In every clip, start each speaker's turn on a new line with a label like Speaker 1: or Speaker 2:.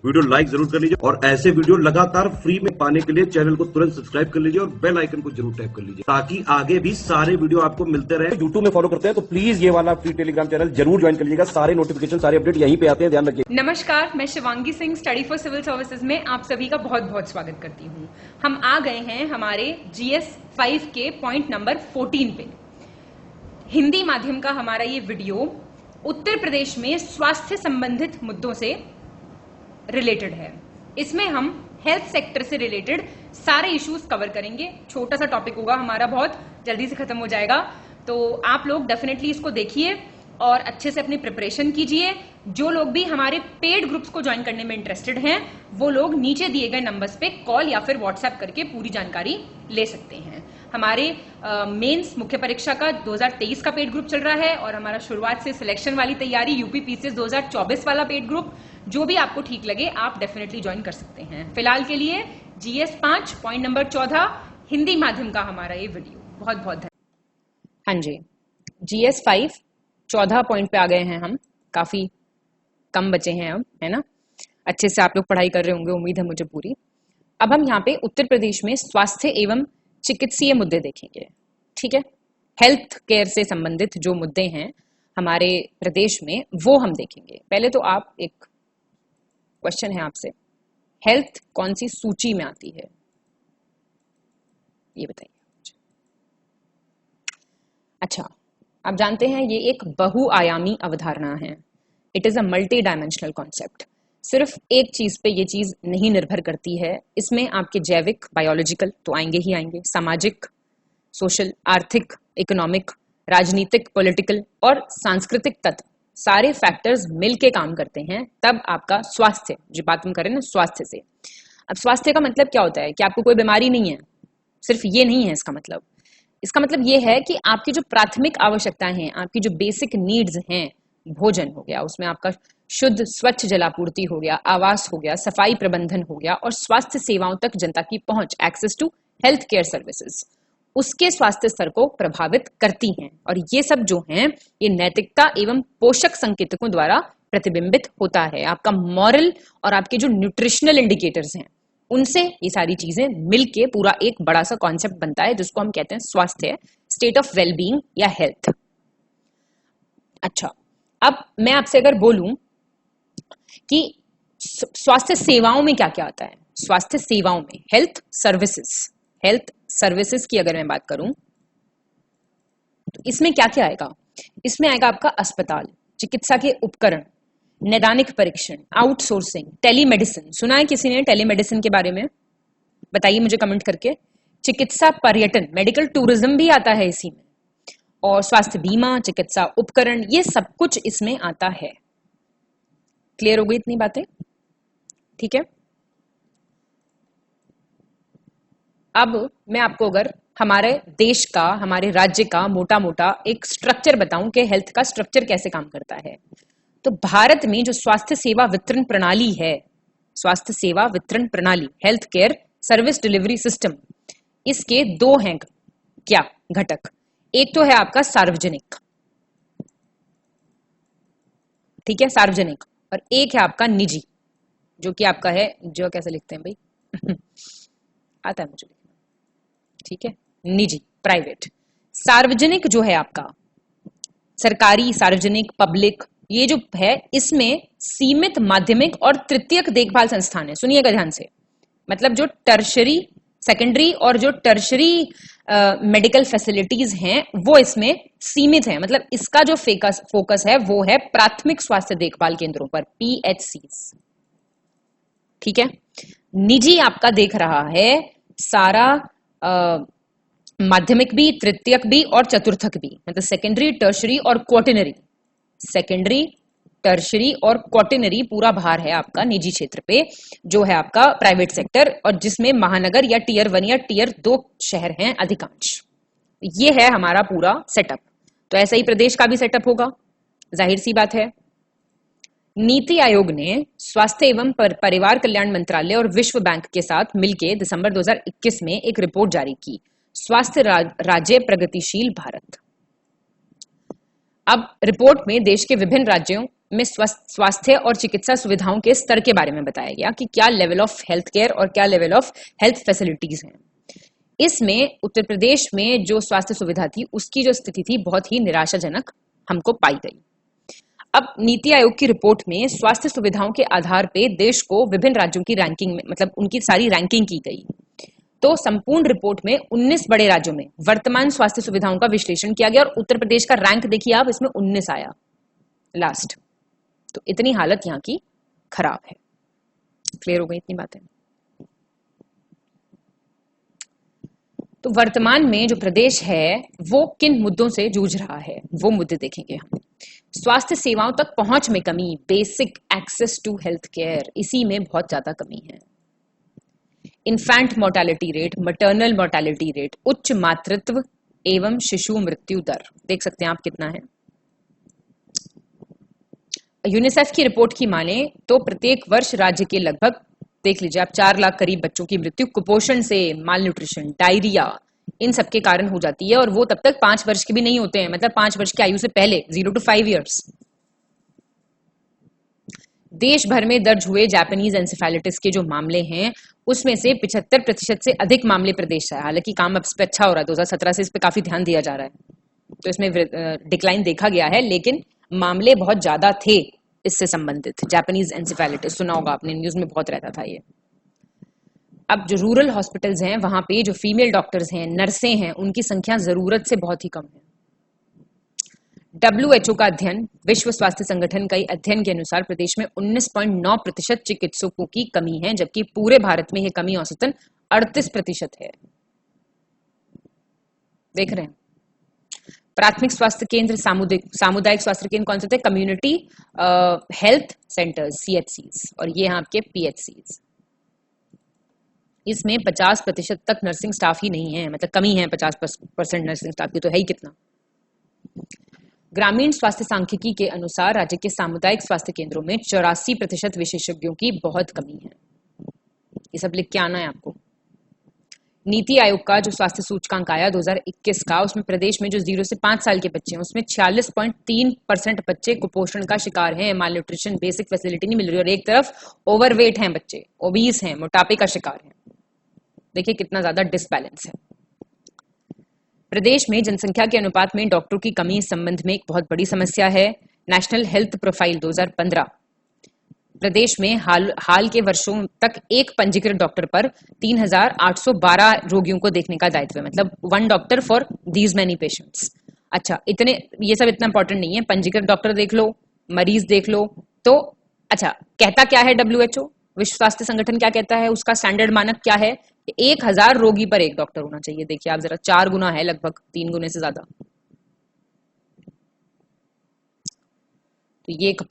Speaker 1: Video like जरूर कर लीजिए और ऐसे वीडियो लगातार फ्री में पाने के लिए चैनल को तुरंत सब्सक्राइब कर लीजिए और बेल आइकन को जरूर टैप कर लीजिए ताकि आगे भी सारे वीडियो आपको मिलते रहे। यूट्यूब में फॉलो करते हैं तो प्लीज ये वाला फ्री टेलीग्राम चैनल जरूर ज्वाइन कर लीजिएगा। सारे नोटिफिकेशन, सारे अपडेट यहीं पे आते हैं, ध्यान रखिए।
Speaker 2: नमस्कार, मैं Shivangi Singh study for civil services में आप सभी का बहुत बहुत स्वागत करती हूँ। हम आ गए हैं हमारे GS 5 के पॉइंट नंबर 14 पे। हिंदी माध्यम का हमारा ये वीडियो उत्तर प्रदेश में स्वास्थ्य संबंधित मुद्दों से रिलेटेड है। इसमें हम हेल्थ सेक्टर से रिलेटेड सारे इश्यूज कवर करेंगे। छोटा सा टॉपिक होगा हमारा, बहुत जल्दी से खत्म हो जाएगा, तो आप लोग डेफिनेटली इसको देखिए और अच्छे से अपनी प्रिपरेशन कीजिए। जो लोग भी हमारे पेड ग्रुप्स को ज्वाइन करने में इंटरेस्टेड हैं वो लोग नीचे दिए गए नंबर्स पे कॉल या फिर व्हाट्सएप करके पूरी जानकारी ले सकते हैं। हमारे मेंस मुख्य परीक्षा का 2023 का पेड ग्रुप चल रहा है और हमारा शुरुआत से सिलेक्शन वाली तैयारी यूपी पीसीएस 2024 वाला पेड ग्रुप, जो भी आपको ठीक लगे आप डेफिनेटली ज्वाइन कर सकते हैं। फिलहाल के लिए GS 5 पॉइंट नंबर 14 हिंदी माध्यम का हमारा ये वीडियो। बहुत बहुत धन्यवाद। हाँ जी, GS 5 14 पॉइंट पे आ गए हैं हम। काफी कम बचे हैं अब, है ना। अच्छे से आप लोग पढ़ाई कर रहे होंगे, उम्मीद है मुझे पूरी। अब हम यहाँ पे उत्तर प्रदेश में स्वास्थ्य एवं चिकित्सीय मुद्दे देखेंगे, ठीक है। हेल्थ केयर से संबंधित जो मुद्दे हैं हमारे प्रदेश में वो हम देखेंगे। पहले तो आप, एक क्वेश्चन है आपसे, हेल्थ कौन सी सूची में आती है ये बताइए। अच्छा, आप जानते हैं ये एक बहुआयामी अवधारणा है। It is a multi dimensional concept. सिर्फ एक चीज पे ये चीज नहीं निर्भर करती है। इसमें आपके जैविक, बायोलॉजिकल तो आएंगे ही आएंगे, सामाजिक, सोशल, आर्थिक, इकोनॉमिक, राजनीतिक, पॉलिटिकल और सांस्कृतिक तत्व, सारे फैक्टर्स मिलके काम करते हैं, तब आपका स्वास्थ्य, जो बात हम करें ना स्वास्थ्य से। अब स्वास्थ्य का मतलब क्या होता है कि आपको कोई बीमारी नहीं है, सिर्फ ये नहीं है इसका मतलब। इसका मतलब ये है कि आपकी जो प्राथमिक आवश्यकताएं हैं, आपकी जो बेसिक नीड्स हैं, भोजन हो गया, उसमें आपका शुद्ध स्वच्छ जलापूर्ति हो गया, आवास हो गया, सफाई प्रबंधन हो गया और स्वास्थ्य सेवाओं तक जनता की पहुंच, access to health care services, उसके स्वास्थ्य स्तर को प्रभावित करती हैं। और ये सब जो हैं ये नैतिकता एवं पोषक संकेतकों द्वारा प्रतिबिंबित होता है। आपका मॉरल और आपके जो न्यूट्रिशनल इंडिकेटर्स हैं उनसे ये सारी चीजें मिलके पूरा एक बड़ा सा कॉन्सेप्ट बनता है जिसको हम कहते हैं स्वास्थ्य, स्टेट ऑफ वेलबींग या हेल्थ। अच्छा, अब मैं आपसे अगर बोलूं कि स्वास्थ्य सेवाओं में क्या क्या आता है, स्वास्थ्य सेवाओं में हेल्थ सर्विसेज की अगर मैं बात करूं तो इसमें क्या क्या आएगा। इसमें आएगा आपका अस्पताल, चिकित्सा के उपकरण, नैदानिक परीक्षण, आउटसोर्सिंग, टेलीमेडिसिन। सुना है किसी ने टेलीमेडिसिन के बारे में? बताइए मुझे कमेंट करके। चिकित्सा पर्यटन, मेडिकल टूरिज्म भी आता है इसी में, और स्वास्थ्य बीमा, चिकित्सा उपकरण, ये सब कुछ इसमें आता है। क्लियर हो गई इतनी बातें? ठीक है। अब मैं आपको अगर हमारे देश का, हमारे राज्य का मोटा मोटा एक स्ट्रक्चर बताऊं कि हेल्थ का स्ट्रक्चर कैसे काम करता है, तो भारत में जो स्वास्थ्य सेवा वितरण प्रणाली है, स्वास्थ्य सेवा वितरण प्रणाली, health care service delivery system, इसके दो हैं क्या घटक। एक तो है आपका सार्वजनिक, ठीक है, सार्वजनिक, और एक है आपका निजी, जो कि आपका है, जो कैसे लिखते हैं भाई आता है मुझे लिखना, ठीक है, निजी, प्राइवेट। सार्वजनिक जो है आपका सरकारी, सार्वजनिक, पब्लिक, ये जो है इसमें सीमित, माध्यमिक और तृतीयक देखभाल संस्थान है। सुनिएगा ध्यान से, मतलब जो टर्शरी, सेकेंडरी और जो टर्शरी मेडिकल फैसिलिटीज हैं वो इसमें सीमित है। मतलब इसका जो फोकस है वो है प्राथमिक स्वास्थ्य देखभाल केंद्रों पर, PHCs, ठीक है। निजी आपका देख रहा है सारा माध्यमिक भी, तृतीयक भी और चतुर्थक भी, मतलब सेकेंडरी, टर्शरी और क्वार्टनरी। सेकेंडरी, टर्शरी और क्वार्टनरी पूरा भार है आपका निजी क्षेत्र पे, जो है आपका प्राइवेट सेक्टर, और जिसमें महानगर या टियर 1 या टियर 2 शहर हैं अधिकांश। ये है हमारा पूरा सेटअप। तो ऐसा ही प्रदेश का भी सेटअप होगा, जाहिर सी बात है। नीति आयोग ने स्वास्थ्य एवं परिवार कल्याण मंत्रालय और विश्व बैंक के साथ मिलकर दिसंबर 2021 में एक रिपोर्ट जारी की, स्वास्थ्य राज्य प्रगतिशील भारत। अब रिपोर्ट में देश के विभिन्न राज्यों में स्वास्थ्य और चिकित्सा सुविधाओं के स्तर के बारे में बताया गया कि क्या लेवल ऑफ हेल्थ केयर और क्या लेवल ऑफ हेल्थ फैसिलिटीज हैं। इसमें उत्तर प्रदेश में जो स्वास्थ्य सुविधा थी उसकी जो स्थिति थी बहुत ही निराशाजनक हमको पाई गई। अब नीति आयोग की रिपोर्ट में स्वास्थ्य सुविधाओं के आधार पे देश को विभिन्न राज्यों की रैंकिंग में मतलब उनकी सारी रैंकिंग की गई। तो संपूर्ण रिपोर्ट में 19 बड़े राज्यों में वर्तमान स्वास्थ्य सुविधाओं का विश्लेषण किया गया और उत्तर प्रदेश का रैंक देखिए आप, इसमें 19 आया लास्ट। तो इतनी हालत यहाँ की खराब है। क्लियर हो गई इतनी बातें। तो वर्तमान में जो प्रदेश है वो किन मुद्दों से जूझ रहा है, वो मुद्दे देखेंगे हम। स्वास्थ्य सेवाओं तक पहुंच में कमी, basic access to health care, इसी में बहुत ज्यादा कमी है। Infant mortality rate, maternal mortality rate, उच्च मातृत्व एवं शिशु मृत्यु दर देख सकते हैं आप कितना है। यूनिसेफ की रिपोर्ट की माने तो प्रत्येक वर्ष राज्य के लगभग देख लीजिए आप 4 लाख करीब बच्चों की मृत्यु कुपोषण से, माल न्यूट्रिशन, डायरिया, इन सब के कारण हो जाती है और वो तब तक 5 वर्ष के भी नहीं होते हैं, मतलब 5 वर्ष की आयु से पहले, 0 to 5 years। देश भर में दर्ज हुए जापानीज एंसेफेलाइटिस के जो मामले हैं उसमें से 75% से अधिक मामले प्रदेश से है। हालांकि काम अब इस पे अच्छा हो रहा है, 2017 से इस पे काफी ध्यान दिया जा रहा है, तो इसमें डिक्लाइन देखा गया है, लेकिन मामले बहुत ज्यादा थे इससे संबंधित। जापानीज एंसेफेलाइटिस सुना होगा आपने, न्यूज में बहुत रहता था ये। अब जो रूरल हॉस्पिटल्स हैं वहां पे जो फीमेल डॉक्टर्स हैं, नर्सें हैं, उनकी संख्या जरूरत से बहुत ही कम है। WHO का अध्ययन, विश्व स्वास्थ्य संगठन का अध्ययन के अनुसार प्रदेश में 19.9% चिकित्सकों की कमी है, जबकि पूरे भारत में यह कमी औसतन 38% है। देख रहे हैं। प्राथमिक स्वास्थ्य केंद्र, सामुदायिक स्वास्थ्य केंद्र कौन से थे? कम्युनिटी हेल्थ सेंटर्स, CHCs, और ये हैं आपके PHCs। इसमें 50% तक नर्सिंग स्टाफ ही नहीं है, मतलब कमी है 50% नर्सिंग स्टाफ की, तो है ही कितना। ग्रामीण स्वास्थ्य सांख्यिकी के अनुसार राज्य के सामुदायिक स्वास्थ्य केंद्रों में 84% विशेषज्ञों की बहुत कमी है। ये सब लिख के आना है आपको। नीति आयोग का जो स्वास्थ्य सूचकांक आया 2021 का, उसमें प्रदेश में जो 0 से 5 साल के बच्चे हैं उसमें 46.3% बच्चे कुपोषण का शिकार हैं, माल न्यूट्रिशन, बेसिक फैसिलिटी नहीं मिल रही, और एक तरफ ओवरवेट हैं बच्चे, ओबीस हैं, मोटापे का शिकार हैं। देखिए कितना ज्यादा डिसबैलेंस है। प्रदेश में जनसंख्या के अनुपात में डॉक्टरों की कमी इस संबंध में एक बहुत बड़ी समस्या है। नेशनल हेल्थ प्रोफाइल 2015 प्रदेश में हाल के वर्षों तक एक पंजीकृत डॉक्टर पर 3,812 रोगियों को देखने का दायित्व है, मतलब 1 doctor for these many patients. अच्छा, ये सब इतना इंपॉर्टेंट नहीं है, पंजीकृत डॉक्टर देख लो, मरीज देख लो। तो अच्छा, कहता क्या है WHO, विश्व स्वास्थ्य संगठन क्या कहता है, उसका स्टैंडर्ड मानक क्या है? 1000 रोगी पर एक डॉक्टर होना चाहिए। देखिए आप जरा, 4 गुना है, लगभग 3 गुने से ज्यादा। तो ये एक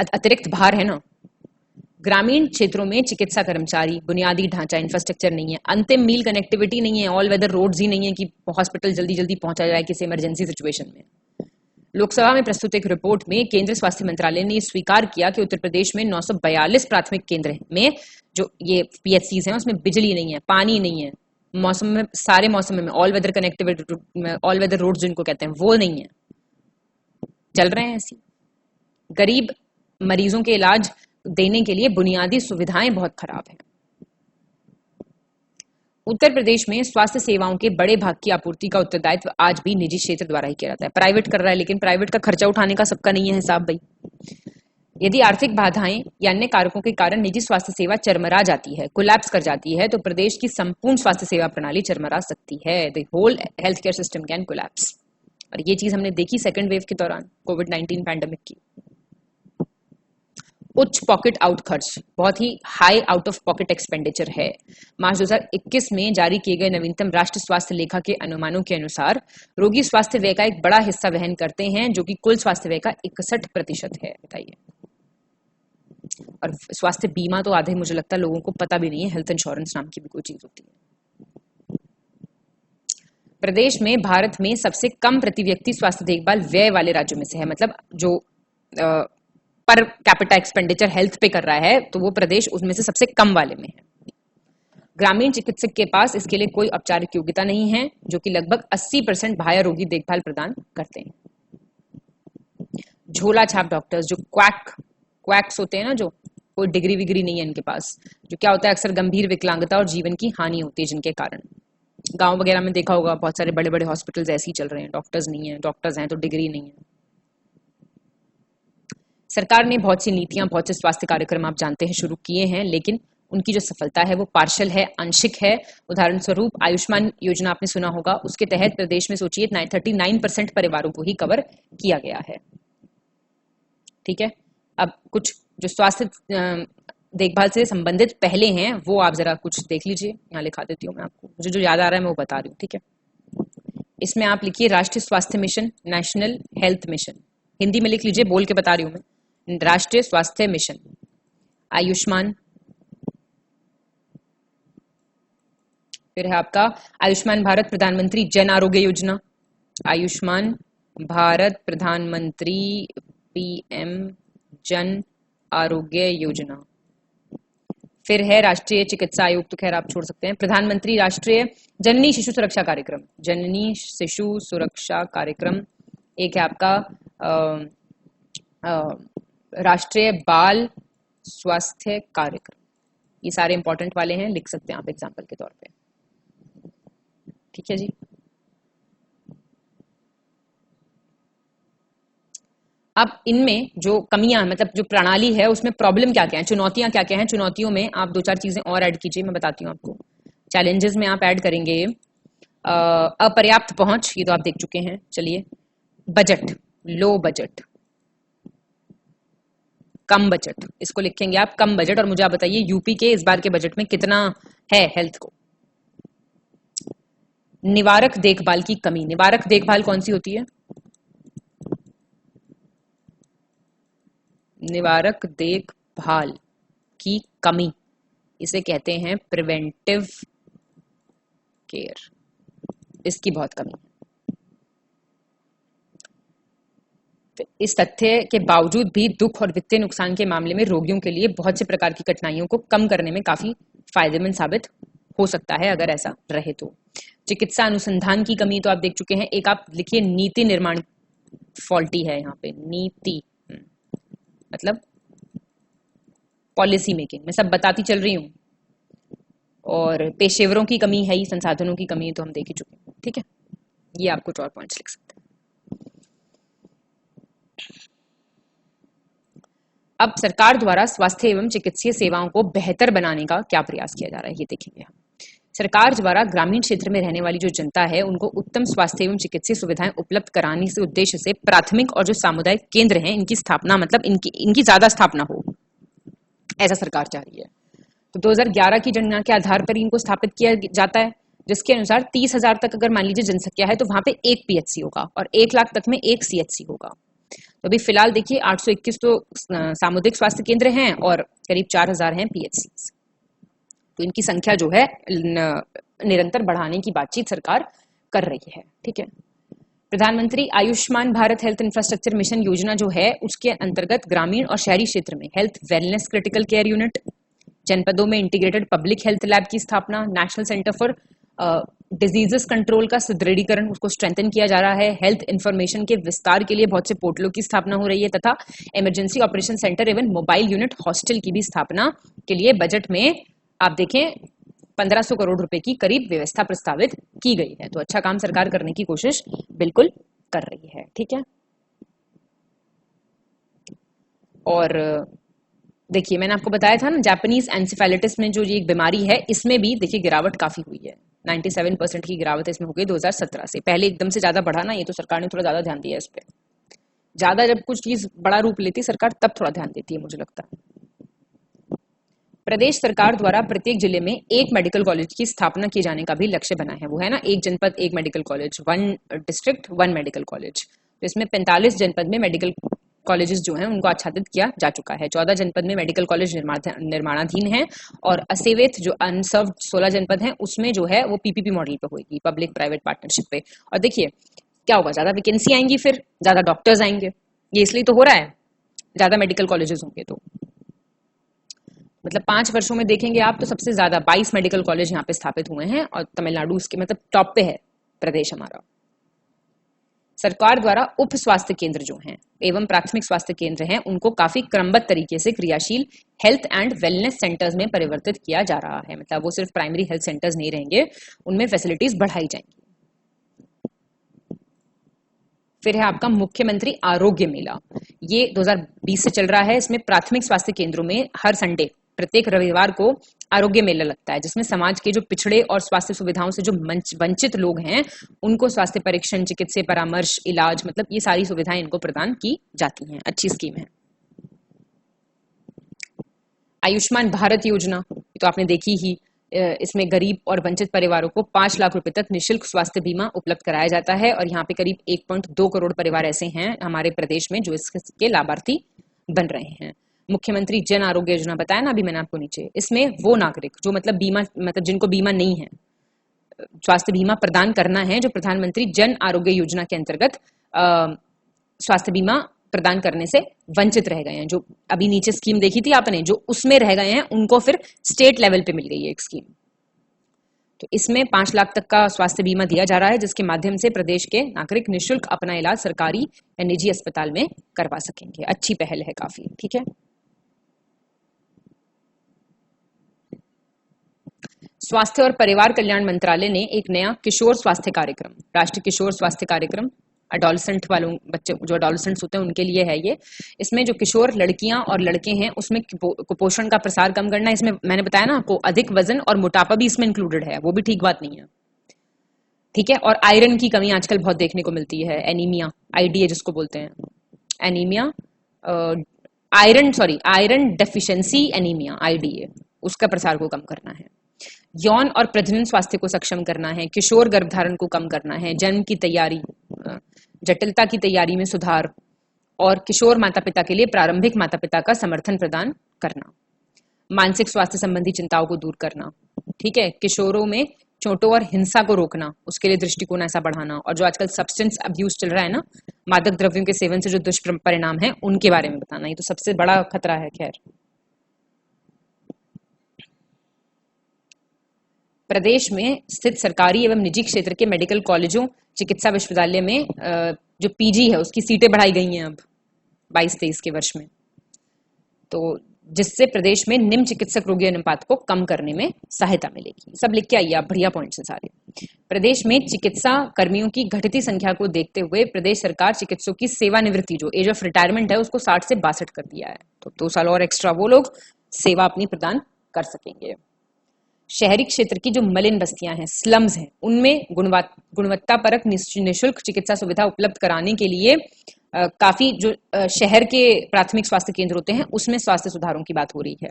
Speaker 2: अतिरिक्त भार है ना। ग्रामीण क्षेत्रों में चिकित्सा कर्मचारी, बुनियादी ढांचा, इंफ्रास्ट्रक्चर नहीं है, अंतिम मील कनेक्टिविटी नहीं है, ऑल वेदर रोड्स ही नहीं है कि हॉस्पिटल जल्दी जल्दी पहुंचा जाए किसी इमरजेंसी सिचुएशन में। लोकसभा में प्रस्तुत एक रिपोर्ट में केंद्रीय स्वास्थ्य मंत्रालय ने स्वीकार किया कि उत्तर प्रदेश में 942 प्राथमिक केंद्र में जो ये PHCs हैं उसमें बिजली नहीं है, पानी नहीं है, मौसम में, सारे मौसम में all weather connectivity, all weather roads जिनको कहते हैं वो नहीं है, चल रहे हैं ऐसी। गरीब मरीजों के इलाज देने के लिए बुनियादी सुविधाएं बहुत खराब हैं। उत्तर प्रदेश में स्वास्थ्य सेवाओं के बड़े भाग की आपूर्ति का उत्तरदायित्व आज भी निजी क्षेत्र द्वारा ही किया जाता है। प्राइवेट कर रहा है, लेकिन प्राइवेट का खर्चा उठाने का सबका नहीं है हिसाब भाई। यदि आर्थिक बाधाएं या अन्य कारकों के कारण निजी स्वास्थ्य सेवा चरमरा जाती है, कोलैप्स कर जाती है, तो प्रदेश की संपूर्ण स्वास्थ्य सेवा प्रणाली चरमरा सकती है। The whole health care system can collapse. और ये चीज हमने देखी सेकेंड वेव के दौरान, कोविड-19 पैंडेमिक की। उच्च पॉकेट आउट खर्च, बहुत ही high out of pocket expenditure है। मार्च 2021 में जारी किए गए नवीनतम राष्ट्रीय स्वास्थ्य लेखा के अनुमानों के अनुसार रोगी स्वास्थ्य व्यय का एक बड़ा हिस्सा वहन करते हैं, जो कि कुल स्वास्थ्य व्यय का 61% है। बताइए। और स्वास्थ्य बीमा तो आधे मुझे लगता है लोगों को पता भी नहीं है, हेल्थ इंश्योरेंस नाम की भी कोई चीज होती है। प्रदेश में भारत में सबसे कम प्रति व्यक्ति स्वास्थ्य देखभाल व्यय वाले राज्यों में से है, मतलब जो पर कैपिटा एक्सपेंडिचर हेल्थ पे कर रहा है, तो वो प्रदेश उसमें से सबसे कम वाले में है। ग्रामीण चिकित्सक के पास इसके लिए कोई औपचारिक योग्यता नहीं है, जो कि लगभग 80% बाह्य रोगी देखभाल प्रदान करते हैं। झोला छाप डॉक्टर्स, जो क्वैक्स होते हैं ना, जो कोई डिग्री विग्री नहीं है इनके पास, जो क्या होता है अक्सर गंभीर विकलांगता और जीवन की हानि होती है जिनके कारण। गांव वगैरह में देखा होगा बहुत सारे बड़े बड़े हॉस्पिटल्स ऐसे ही चल रहे हैं, डॉक्टर्स नहीं है, डॉक्टर्स हैं तो डिग्री नहीं है। सरकार ने बहुत सी नीतियां, बहुत से स्वास्थ्य कार्यक्रम आप जानते हैं शुरू किए हैं, लेकिन उनकी जो सफलता है वो पार्शल है, आंशिक है। उदाहरण स्वरूप आयुष्मान योजना आपने सुना होगा, उसके तहत प्रदेश में सोचिए 39% परिवारों को ही कवर किया गया है। ठीक है, अब कुछ जो स्वास्थ्य देखभाल से संबंधित पहले हैं वो आप जरा कुछ देख लीजिए, यहाँ लिखा देती हूँ मैं आपको, मुझे जो याद आ रहा है मैं वो बता रही हूँ। ठीक है, इसमें आप लिखिए राष्ट्रीय स्वास्थ्य mission, national health mission, Hindi में लिख लीजिए, बोल के बता रही हूँ मैं, राष्ट्रीय स्वास्थ्य मिशन, आयुष्मान, फिर है आपका आयुष्मान भारत प्रधानमंत्री जन आरोग्य योजना, आयुष्मान भारत प्रधानमंत्री पीएम जन आरोग्य योजना, फिर है राष्ट्रीय चिकित्सा आयोग, तो खैर आप छोड़ सकते हैं, प्रधानमंत्री राष्ट्रीय जननी शिशु सुरक्षा कार्यक्रम, जननी शिशु सुरक्षा कार्यक्रम, एक है आपका राष्ट्रीय बाल स्वास्थ्य कार्यक्रम। ये सारे इंपॉर्टेंट वाले हैं, लिख सकते हैं आप एग्जाम्पल के तौर पे। ठीक है जी, अब इनमें जो कमियां, मतलब जो प्रणाली है उसमें प्रॉब्लम क्या क्या है, चुनौतियां क्या क्या हैं, चुनौतियों में आप दो चार चीजें और ऐड कीजिए, मैं बताती हूँ आपको। चैलेंजेस में आप ऐड करेंगे अपर्याप्त पहुंच, ये तो आप देख चुके हैं। चलिए, बजट, लो बजट, कम बजट, इसको लिखेंगे आप कम बजट, और मुझे आप बताइए यूपी के इस बार के बजट में कितना है हेल्थ को। निवारक देखभाल की कमी, निवारक देखभाल कौन सी होती है, निवारक देखभाल की कमी, इसे कहते हैं प्रिवेंटिव केयर, इसकी बहुत कमी है। इस तथ्य के बावजूद भी दुख और वित्तीय नुकसान के मामले में रोगियों के लिए बहुत से प्रकार की कठिनाइयों को कम करने में काफी फायदेमंद साबित हो सकता है अगर ऐसा रहे तो। चिकित्सा अनुसंधान की कमी तो आप देख चुके हैं। एक आप लिखिए नीति निर्माण फॉल्टी है यहाँ पे, नीति मतलब पॉलिसी मेकिंग, मैं सब बताती चल रही हूँ। और पेशेवरों की कमी है ही, संसाधनों की कमी तो हम देख ही चुके हैं। ठीक है, ये आप कुछ और पॉइंट्स लिख सकते हैं। अब सरकार द्वारा स्वास्थ्य एवं चिकित्सीय सेवाओं को बेहतर बनाने का क्या प्रयास किया जा रहा है, ये देखेंगे हम। सरकार द्वारा ग्रामीण क्षेत्र में रहने वाली जो जनता है उनको उत्तम स्वास्थ्य एवं चिकित्सीय सुविधाएं उपलब्ध कराने से उद्देश्य से प्राथमिक और जो सामुदायिक केंद्र हैं इनकी स्थापना, मतलब इनकी ज्यादा स्थापना हो, ऐसा सरकार चाह रही है। तो 2011 की जनगणना के आधार पर इनको स्थापित किया जाता है, जिसके अनुसार 30,000 तक अगर मान लीजिए जनसंख्या है तो वहां पे एक पीएचसी होगा और 1 लाख तक में एक सीएचसी होगा। तो अभी फिलहाल देखिए 821 तो सामुदायिक स्वास्थ्य केंद्र हैं और करीब 4,000 हैं पीएचसी। तो इनकी संख्या जो है निरंतर बढ़ाने की बातचीत सरकार कर रही है। ठीक है, प्रधानमंत्री Ayushman Bharat health infrastructure mission योजना जो है उसके अंतर्गत ग्रामीण और शहरी क्षेत्र में health wellness critical care unit, जनपदों में इंटीग्रेटेड पब्लिक हेल्थ लैब की स्थापना, national centre for diseases control का सुदृढ़ीकरण, उसको स्ट्रेंथन किया जा रहा है, हेल्थ इंफॉर्मेशन के विस्तार के लिए बहुत से पोर्टलों की स्थापना हो रही है, तथा इमरजेंसी ऑपरेशन सेंटर एवं मोबाइल यूनिट हॉस्टल की भी स्थापना के लिए बजट में आप देखें 1500 करोड़ रुपए की करीब व्यवस्था प्रस्तावित की गई है। तो अच्छा काम सरकार करने की कोशिश बिल्कुल कर रही है। ठीक है, और देखिए मैंने आपको बताया था ना जापानीज एंसेफेलाइटिस में जो ये एक बीमारी है, इसमें भी देखिए गिरावट काफी हुई है, 97% की गिरावट इसमें हो गई 2017 से। पहले एकदम से ज्यादा बढ़ा ना, ये तो सरकार ने थोड़ा ज्यादा ध्यान दिया इस पे। ज्यादा जब कुछ चीज बड़ा रूप लेती सरकार तब थोड़ा ध्यान देती है मुझे लगता है। प्रदेश सरकार द्वारा प्रत्येक जिले में एक मेडिकल कॉलेज की स्थापना किए जाने का भी लक्ष्य बना है। वो है ना, एक जनपद एक medical college, 1 district 1 medical college. तो इसमें 45 जनपद में मेडिकल कॉलेजेस जो हैं उनको आच्छादित किया जा चुका है। 14 जनपद में मेडिकल कॉलेज निर्माणाधीन है और असेवेत जो अनसर्व्ड 16 जनपद हैं उसमें जो है वो पीपीपी मॉडल पे होगी, पब्लिक प्राइवेट पार्टनरशिप पे। और देखिए क्या होगा, ज्यादा वैकेंसी आएंगी, फिर ज्यादा डॉक्टर्स आएंगे। ये इसलिए तो हो रहा है, ज्यादा मेडिकल कॉलेजेस होंगे तो मतलब 5 वर्षों में देखेंगे आप तो सबसे ज्यादा 22 मेडिकल कॉलेज यहाँ पे स्थापित हुए हैं और तमिलनाडु उसके मतलब टॉप पे है प्रदेश हमारा। सरकार द्वारा उप स्वास्थ्य केंद्र जो हैं एवं प्राथमिक स्वास्थ्य केंद्र हैं उनको काफी क्रमबद्ध तरीके से क्रियाशील हेल्थ एंड वेलनेस सेंटर्स में परिवर्तित किया जा रहा है। मतलब वो सिर्फ प्राइमरी हेल्थ सेंटर्स नहीं रहेंगे, उनमें फैसिलिटीज बढ़ाई जाएंगी। फिर है आपका मुख्यमंत्री आरोग्य मेला, ये 2020 से चल रहा है। इसमें प्राथमिक स्वास्थ्य केंद्रों में हर संडे प्रत्येक रविवार को आरोग्य मेला लगता है, जिसमें समाज के जो पिछड़े और स्वास्थ्य सुविधाओं से जो वंचित लोग हैं उनको स्वास्थ्य परीक्षण, चिकित्सीय परामर्श, इलाज, मतलब ये सारी सुविधाएं इनको प्रदान की जाती हैं। अच्छी स्कीम है। आयुष्मान भारत योजना तो आपने देखी ही, इसमें गरीब और वंचित परिवारों को 5 लाख रुपए तक निशुल्क स्वास्थ्य बीमा उपलब्ध कराया जाता है और यहाँ पे करीब 1.2 करोड़ परिवार ऐसे हैं हमारे प्रदेश में जो इसके लाभार्थी बन रहे हैं। मुख्यमंत्री जन आरोग्य योजना बताया ना अभी मैंने आपको नीचे, इसमें वो नागरिक जो मतलब जिनको बीमा नहीं है, स्वास्थ्य बीमा प्रदान करना है, जो प्रधानमंत्री जन आरोग्य योजना के अंतर्गत स्वास्थ्य बीमा प्रदान करने से वंचित रह गए हैं। जो अभी नीचे स्कीम देखी थी आपने, जो उसमें रह गए हैं उनको फिर स्टेट लेवल पे मिल गई है एक स्कीम। तो इसमें 5 लाख तक का स्वास्थ्य बीमा दिया जा रहा है, जिसके माध्यम से प्रदेश के नागरिक निःशुल्क अपना इलाज सरकारी या निजी अस्पताल में करवा सकेंगे। अच्छी पहल है काफी, ठीक है। स्वास्थ्य और परिवार कल्याण मंत्रालय ने एक नया किशोर स्वास्थ्य कार्यक्रम, राष्ट्रीय किशोर स्वास्थ्य कार्यक्रम, अडोलसेंट वालों बच्चे जो अडोलसेंट्स होते हैं उनके लिए है ये। इसमें जो किशोर लड़कियां और लड़के हैं उसमें कुपोषण का प्रसार कम करना है। इसमें मैंने बताया ना आपको, अधिक वजन और मोटापा भी इसमें इंक्लूडेड है, वो भी ठीक बात नहीं है, ठीक है। और आयरन की कमी आजकल बहुत देखने को मिलती है, एनीमिया, आईडीए जिसको बोलते हैं, anaemia, iron deficiency anaemia, IDA, उसका प्रसार को कम करना है। यौन और प्रजनन स्वास्थ्य को सक्षम करना है, किशोर गर्भधारण को कम करना है, जन्म की तैयारी, जटिलता की तैयारी में सुधार और किशोर माता पिता के लिए प्रारंभिक माता पिता का समर्थन प्रदान करना, मानसिक स्वास्थ्य संबंधी चिंताओं को दूर करना, ठीक है। किशोरों में चोटों और हिंसा को रोकना, उसके लिए दृष्टिकोण ऐसा बढ़ाना, और जो आजकल सब्सटेंस अब्यूज चल रहा है ना, मादक द्रव्यों के सेवन से जो दुष्परिणाम है उनके बारे में बताना, ये तो सबसे बड़ा खतरा है। खैर, प्रदेश में स्थित सरकारी एवं निजी क्षेत्र के मेडिकल कॉलेजों, चिकित्सा विश्वविद्यालय में जो पीजी है उसकी सीटें बढ़ाई गई हैं अब 22-23 के वर्ष में, तो जिससे प्रदेश में निम्न चिकित्सक रोगी अनुपात को कम करने में सहायता मिलेगी। सब लिख के आइए आप, बढ़िया पॉइंट्स हैं सारे। प्रदेश में चिकित्सा कर्मियों की घटती संख्या को देखते हुए प्रदेश सरकार चिकित्सकों की सेवानिवृत्ति, जो एज ऑफ रिटायरमेंट है, उसको 60 से 62 कर दिया है, तो 2 साल और एक्स्ट्रा वो लोग सेवा अपनी प्रदान कर सकेंगे। शहरी क्षेत्र की जो मलिन बस्तियां हैं, स्लम्स हैं, उनमें गुणवत्तापरक निःशुल्क चिकित्सा सुविधा उपलब्ध कराने के लिए काफी जो शहर के प्राथमिक स्वास्थ्य केंद्र होते हैं उसमें स्वास्थ्य सुधारों की बात हो रही है।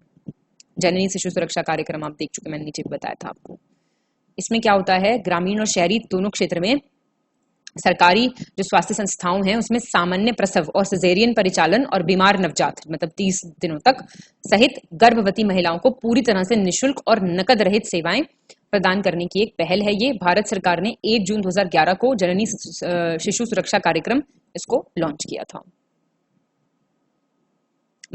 Speaker 2: जननी शिशु सुरक्षा कार्यक्रम आप देख चुके, मैंने नीचे भी बताया था आपको। इसमें क्या होता है, ग्रामीण और शहरी दोनों क्षेत्र में सरकारी जो स्वास्थ्य संस्थाओं हैं उसमें सामान्य प्रसव और सिजेरियन परिचालन और बीमार नवजात, मतलब 30 दिनों तक सहित गर्भवती महिलाओं को पूरी तरह से निःशुल्क और नकद रहित सेवाएं प्रदान करने की एक पहल है। ये भारत सरकार ने 1 जून 2011 को जननी शिशु सुरक्षा कार्यक्रम इसको लॉन्च किया था।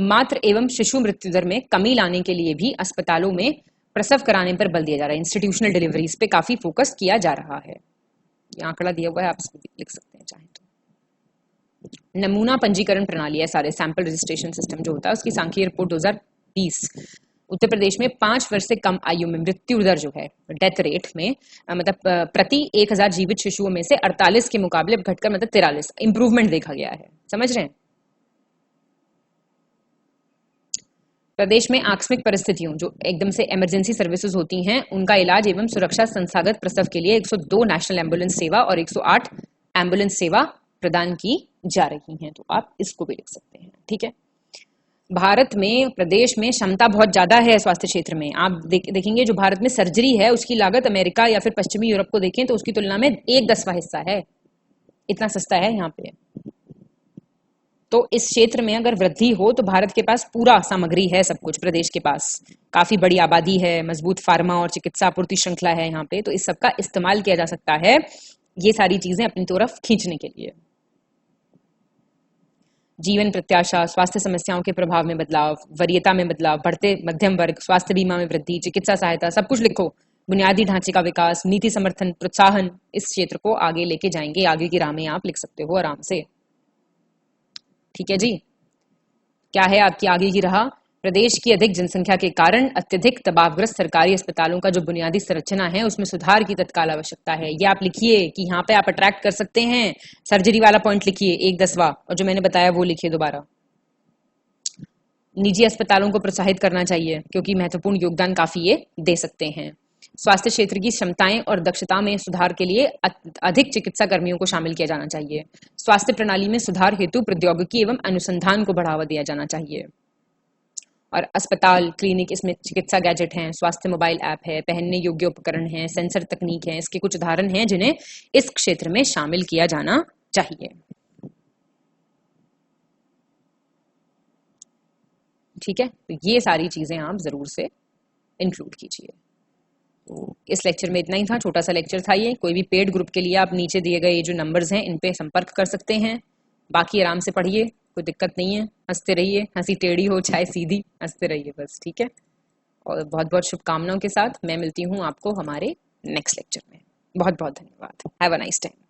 Speaker 2: मातृ एवं शिशु मृत्यु दर में कमी लाने के लिए भी अस्पतालों में प्रसव कराने पर बल दिया जा रहा है। इंस्टीट्यूशनल डिलीवरीज पे काफी फोकस किया जा रहा है। ये आंकड़ा दिया हुआ है, आप इसमें लिख सकते हैं चाहे तो। नमूना पंजीकरण प्रणाली है, सारे सैंपल रजिस्ट्रेशन सिस्टम जो होता है, उसकी सांख्यिकीय रिपोर्ट 2020 उत्तर प्रदेश में 5 वर्ष से कम आयु में मृत्यु दर जो है, डेथ रेट में, मतलब प्रति 1000 जीवित शिशुओं में से 48 के मुकाबले घटकर मतलब 43 इंप्रूवमेंट देखा गया है। समझ रहे हैं। प्रदेश में आकस्मिक परिस्थितियों, जो एकदम से इमरजेंसी सर्विसेज होती हैं, उनका इलाज एवं सुरक्षा संस्थागत प्रसव के लिए 102 नेशनल एम्बुलेंस सेवा और 108 एम्बुलेंस सेवा प्रदान की जा रही हैं, तो आप इसको भी लिख सकते हैं, ठीक है। भारत में प्रदेश में क्षमता बहुत ज्यादा है स्वास्थ्य क्षेत्र में। आप देखेंगे जो भारत में सर्जरी है उसकी लागत अमेरिका या फिर पश्चिमी यूरोप को देखें तो उसकी तुलना में 1/10वां हिस्सा है, इतना सस्ता है यहाँ पे। तो इस क्षेत्र में अगर वृद्धि हो तो भारत के पास पूरा सामग्री है, सब कुछ प्रदेश के पास, काफी बड़ी आबादी है, मजबूत फार्मा और चिकित्सा आपूर्ति श्रृंखला है यहाँ पे, तो इस सब का इस्तेमाल किया जा सकता है ये सारी चीजें अपनी तरफ खींचने के लिए। जीवन प्रत्याशा, स्वास्थ्य समस्याओं के प्रभाव में बदलाव, वरीयता में बदलाव, बढ़ते मध्यम वर्ग, स्वास्थ्य बीमा में वृद्धि, चिकित्सा सहायता, सब कुछ लिखो, बुनियादी ढांचे का विकास, नीति समर्थन, प्रोत्साहन, इस क्षेत्र को आगे लेके जाएंगे। आगे की राह में आप लिख सकते हो आराम से। ठीक है जी, क्या है आपकी आगे की राह? प्रदेश की अधिक जनसंख्या के कारण अत्यधिक दबावग्रस्त सरकारी अस्पतालों का जो बुनियादी संरचना है उसमें सुधार की तत्काल आवश्यकता है। ये आप लिखिए कि यहाँ पे आप अट्रैक्ट कर सकते हैं। सर्जरी वाला पॉइंट लिखिए 1/10, और जो मैंने बताया वो लिखिए दोबारा। निजी अस्पतालों को प्रोत्साहित करना चाहिए क्योंकि महत्वपूर्ण योगदान काफी ये दे सकते हैं। स्वास्थ्य क्षेत्र की क्षमताएं और दक्षता में सुधार के लिए अधिक चिकित्सा कर्मियों को शामिल किया जाना चाहिए। स्वास्थ्य प्रणाली में सुधार हेतु प्रौद्योगिकी एवं अनुसंधान को बढ़ावा दिया जाना चाहिए। और अस्पताल, क्लिनिक, इसमें चिकित्सा गैजेट हैं, स्वास्थ्य मोबाइल ऐप है, पहनने योग्य उपकरण हैं, सेंसर तकनीक है, इसके कुछ उदाहरण हैं जिन्हें इस क्षेत्र में शामिल किया जाना चाहिए। ठीक है, तो ये सारी चीजें आप जरूर से इंक्लूड कीजिए। तो इस लेक्चर में इतना ही था, छोटा सा लेक्चर था ये। कोई भी पेड ग्रुप के लिए आप नीचे दिए गए ये जो नंबर्स हैं इन पे संपर्क कर सकते हैं। बाकी आराम से पढ़िए, कोई दिक्कत नहीं है, हंसते रहिए, हंसी टेढ़ी हो चाहे सीधी, हंसते रहिए बस। ठीक है, और बहुत बहुत शुभकामनाओं के साथ मैं मिलती हूँ आपको हमारे नेक्स्ट लेक्चर में। बहुत बहुत धन्यवाद। Have a nice time.